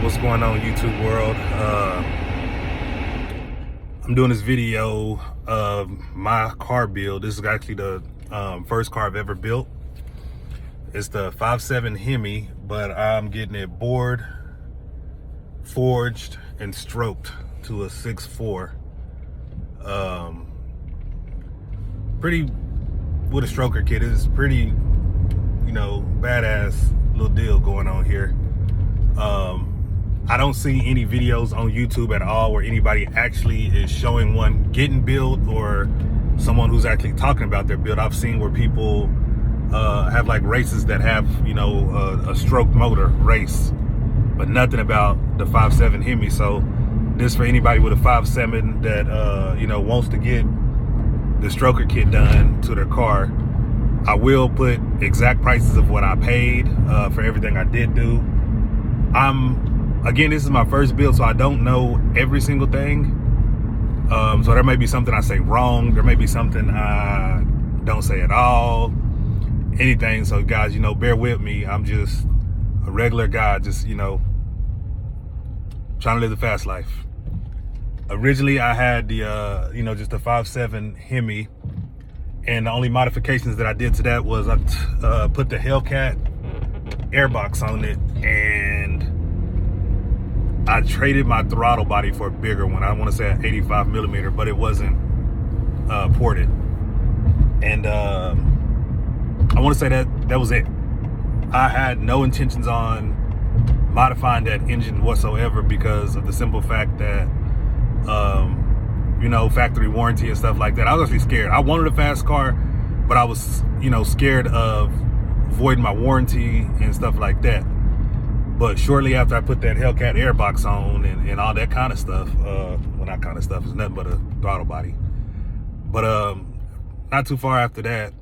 what's going on, YouTube world? I'm doing this video of my car build. This is actually the first car I've ever built. It's the 5.7 Hemi, but I'm getting it bored, forged, and stroked to a 6.4. Pretty with a stroker kit. It's pretty, badass little deal going on here. I don't see any videos on YouTube at all where anybody actually is showing one getting built or someone who's actually talking about their build. I've seen where people have like races that have, a stroke motor race, but nothing about the 5.7 Hemi. So this for anybody with a 5.7 that, wants to get the stroker kit done to their car. I will put exact prices of what I paid for everything I did do. Again, this is my first build, so I don't know every single thing. So there may be something I say wrong. There may be something I don't say at all. Anything. So guys, bear with me. I'm just a regular guy, just, trying to live the fast life. Originally, I had the, just the 5.7 Hemi. And the only modifications that I did to that was I put the Hellcat airbox on it, and I traded my throttle body for a bigger one. I want to say an 85 millimeter, but it wasn't ported. And I want to say that was it. I had no intentions on modifying that engine whatsoever because of the simple fact that, factory warranty and stuff like that. I was actually scared. I wanted a fast car, but I was, scared of voiding my warranty and stuff like that. But shortly after I put that Hellcat airbox on and all that kind of stuff, well, not kind of stuff, it's nothing but a throttle body. But not too far after that,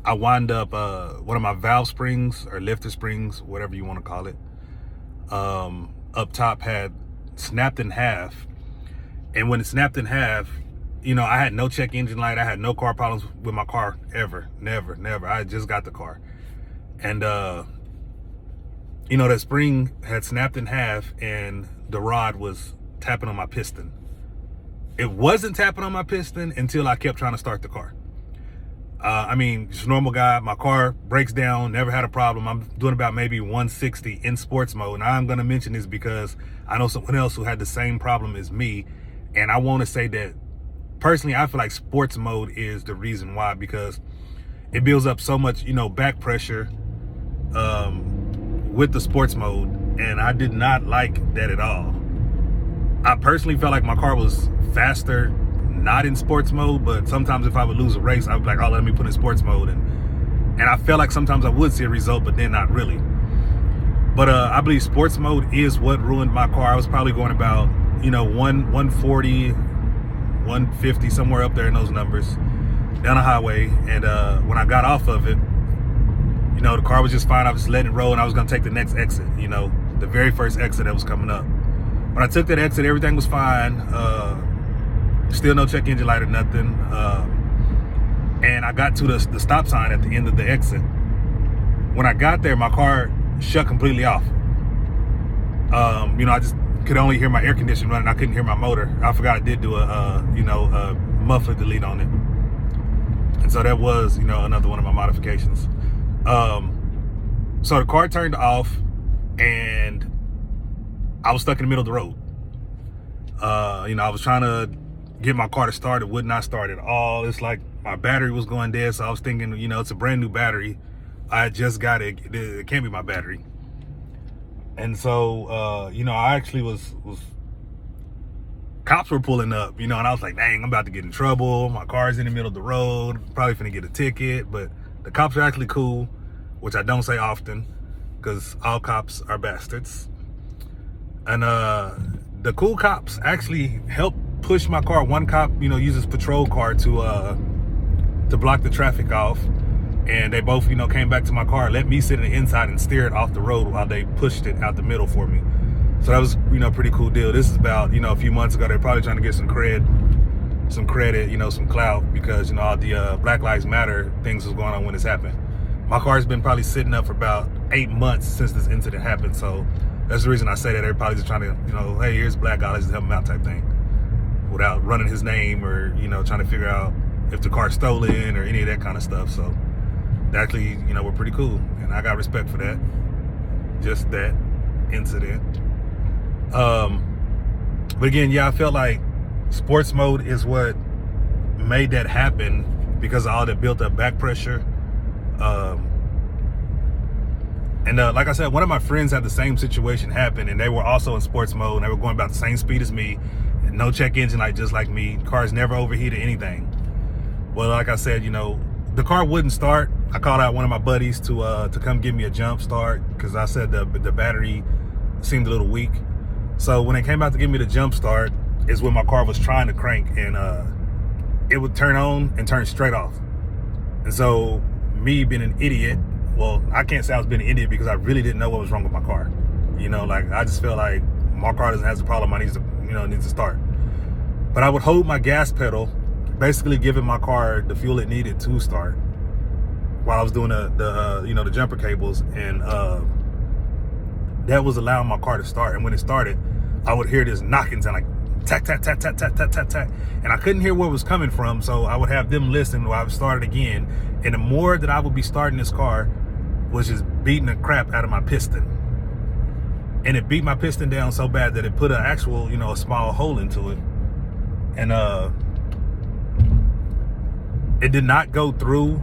I wind up, one of my valve springs or lifter springs, whatever you want to call it, up top had snapped in half. And when it snapped in half, I had no check engine light. I had no car problems with my car ever, never. I just got the car. And, that spring had snapped in half and the rod was tapping on my piston. It wasn't tapping on my piston until I kept trying to start the car. Just a normal guy. My car breaks down, never had a problem. I'm doing about maybe 160 in sports mode. And I'm going to mention this because I know someone else who had the same problem as me. And I want to say that personally, I feel like sports mode is the reason why, because it builds up so much, back pressure with the sports mode. And I did not like that at all. I personally felt like my car was faster, not in sports mode, but sometimes if I would lose a race, I would be like, oh, let me put in sports mode. And I felt like sometimes I would see a result, but then not really. But I believe sports mode is what ruined my car. I was probably going about, 140, 150, somewhere up there in those numbers, down the highway. And when I got off of it, the car was just fine. I was just letting it roll, and I was gonna take the next exit, the very first exit that was coming up. When I took that exit, everything was fine. Still no check engine light or nothing. And I got to the stop sign at the end of the exit. When I got there, my car shut completely off. I just could only hear my air conditioning running. I couldn't hear my motor. I forgot I did do a muffler delete on it. And so that was, another one of my modifications. So the car turned off and I was stuck in the middle of the road. I was trying to get my car to start. It would not start at all. It's like my battery was going dead. So I was thinking, it's a brand new battery. I just got it. It can't be my battery. And so, I actually was cops were pulling up, and I was like, dang, I'm about to get in trouble. My car's in the middle of the road, probably finna get a ticket. But the cops are actually cool, which I don't say often because all cops are bastards. And the cool cops actually helped push my car. One cop, uses patrol car to block the traffic off. And they both, came back to my car, let me sit in the inside and steer it off the road while they pushed it out the middle for me. So that was, pretty cool deal. This is about, a few months ago. They're probably trying to get some credit, some clout because, all the Black Lives Matter things was going on when this happened. My car's been probably sitting up for about 8 months since this incident happened. So That's the reason I say that. They're probably just trying to, you know, hey, here's a black guy, let's just help him out type thing, without running his name or, you know, trying to figure out if the car's stolen or any of that kind of stuff. So they actually, you know, we're pretty cool, and I got respect for that. Just that incident. But again, yeah, I felt like sports mode is what made that happen because of all that built up back pressure. Like I said, one of my friends had the same situation happen, and they were also in sports mode, and they were going about the same speed as me, and no check engine light, just like me. Cars never overheated anything. Well, like I said, you know, the car wouldn't start. I called out one of my buddies to come give me a jump start because I said the battery seemed a little weak. So when they came out to give me the jump start is when my car was trying to crank, and it would turn on and turn straight off. And so me being an idiot, well, I can't say I was being an idiot because I really didn't know what was wrong with my car. You know, like I just felt like my car doesn't have the problem. I need to, you know, needs to start. But I would hold my gas pedal, basically giving my car the fuel it needed to start while I was doing the jumper cables, and that was allowing my car to start. And when it started, I would hear this knocking sound, like tack, tack, tack, tack, tack, tack, tack, tack. And I couldn't hear where it was coming from, so I would have them listen while I would start it again. And the more that I would be starting this car was just beating the crap out of my piston. And it beat my piston down so bad that it put an actual, you know, a small hole into it. And it did not go through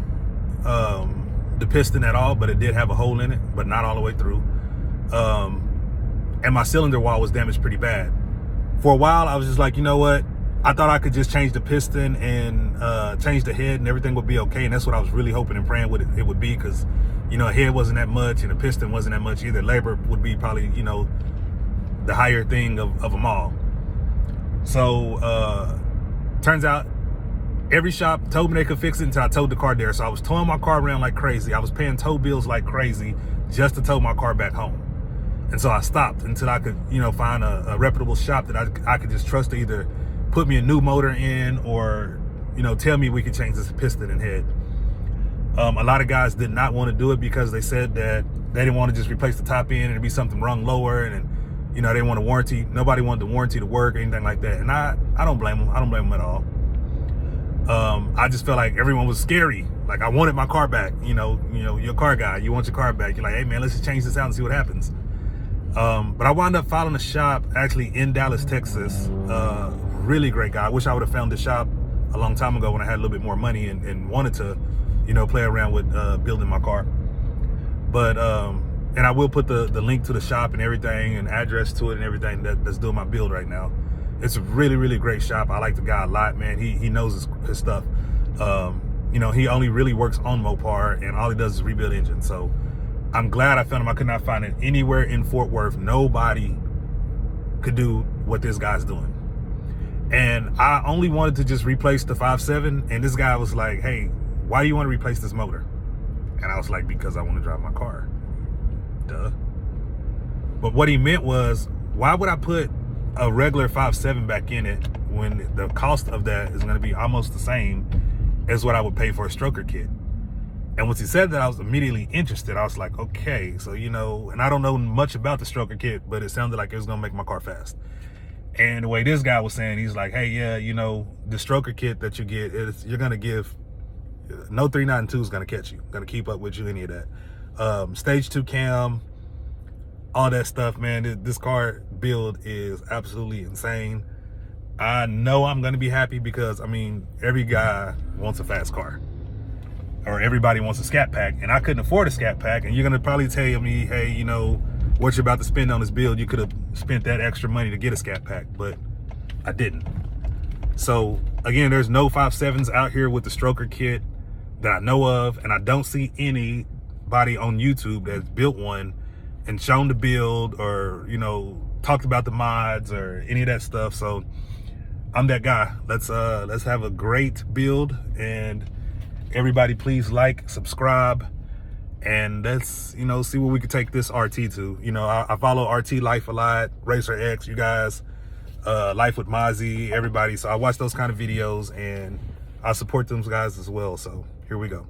the piston at all, but it did have a hole in it, but not all the way through. And my cylinder wall was damaged pretty bad. For a while, I was just like, you know what? I thought I could just change the piston and change the head and everything would be okay. And that's what I was really hoping and praying it would be, because, you know, a head wasn't that much and a piston wasn't that much either. Labor would be probably, you know, the higher thing of them all. So turns out every shop told me they could fix it until I towed the car there. So I was towing my car around like crazy. I was paying tow bills like crazy just to tow my car back home. And so I stopped until I could, you know, find a reputable shop that I could just trust to either put me a new motor in or, you know, tell me we could change this piston and head. A lot of guys did not want to do it because they said that they didn't want to just replace the top end and it'd be something rung lower, and you know, they want a warranty. Nobody wanted the warranty to work or anything like that. And I don't blame them. I don't blame them at all. I just felt like everyone was scary. Like I wanted my car back. You know, you're a car guy. You want your car back. You're like, hey man, let's just change this out and see what happens. But I wound up following a shop actually in Dallas, Texas. Really great guy. I wish I would have found the shop a long time ago when I had a little bit more money and wanted to, you know, play around with building my car. But and I will put the link to the shop and everything and address to it and everything that's doing my build right now. It's a really, really great shop. I like the guy a lot, man. He knows his stuff. You know, he only really works on Mopar, and all he does is rebuild engines. So I'm glad I found him. I could not find it anywhere in Fort Worth. Nobody could do what this guy's doing. And I only wanted to just replace the 5.7, and this guy was like, hey, why do you want to replace this motor? And I was like, because I want to drive my car. Duh. But what he meant was, why would I put a regular 5.7 back in it when the cost of that is going to be almost the same as what I would pay for a stroker kit? And once he said that, I was immediately interested. I was like, okay, so, you know, and I don't know much about the stroker kit, but it sounded like it was going to make my car fast. And the way this guy was saying, he's like, hey, yeah, you know, the stroker kit that you get, you're going to give, no 392 is going to catch you, going to keep up with you, any of that. Stage 2 cam, all that stuff, man. This car build is absolutely insane. I know I'm going to be happy because, I mean, every guy wants a fast car. Or everybody wants a scat pack, and I couldn't afford a scat pack. And you're gonna probably tell me, hey, you know, what you're about to spend on this build, you could have spent that extra money to get a scat pack, but I didn't. So again, there's no 5.7s out here with the stroker kit that I know of, and I don't see anybody on YouTube that's built one and shown the build or, you know, talked about the mods or any of that stuff. So I'm that guy. Let's have a great build, and everybody please like, subscribe, and let's, you know, see where we can take this RT to. You know, I follow RT Life a lot, Racer X, you guys, Life with Mozzie, everybody. So I watch those kind of videos and I support them guys as well. So here we go.